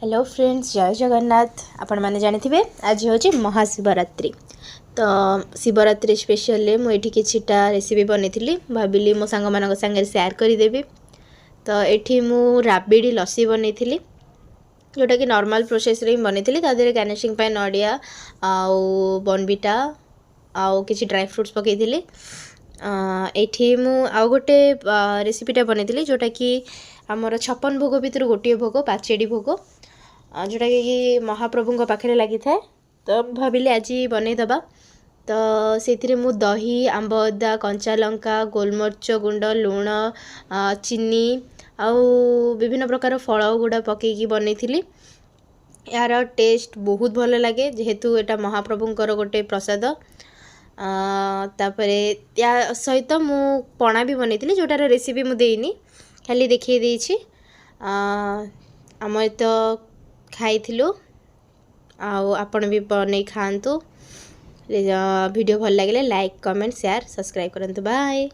Hello friends, जय जगन्नाथ। आपण मैंने जानी आज हूँ महाशिवरात्रि। तो शिवरात्रि स्पेशल मुझे किछिटा रेसिपी बनी भाविली मो सांग मान सागर सेयार करदेवी। तो ये मु राबिड़ी लस्सी बनी जोटा कि नॉर्मल प्रोसेस रे बनी तादेह गार्निशिंग पे नड़िया आउ बॉर्नविटा आउ किछि ड्राई फ्रूट्स पकईली। ये मु आउ गोटे रेसिपीटा बनी जोटा कि आमर 56 भोग भितर गोटे भोग पाचेडी भोग जोटा कि महाप्रभु पाखे लगी था। तो भाविली आज बनईदबा। तो से मु दही आंब अदा कंचा लंका गोलमरीच गुंड लुण चीनी आउ विभिन्न प्रकार फल गुड़ा पकईकी बनई। यार टेस्ट बहुत भल लगे जेहेतु एटा महाप्रभुंकर गोटे प्रसाद। तापरे या सहित मु पणा भी बनई जोटार रेसिपी मु देनी खाली देखिए देछि। आम तो खाइथिलु आपण भी बनै खातु। वीडियो भल लगे लाइक कमेंट शेयर सब्सक्राइब करंतु। बाय।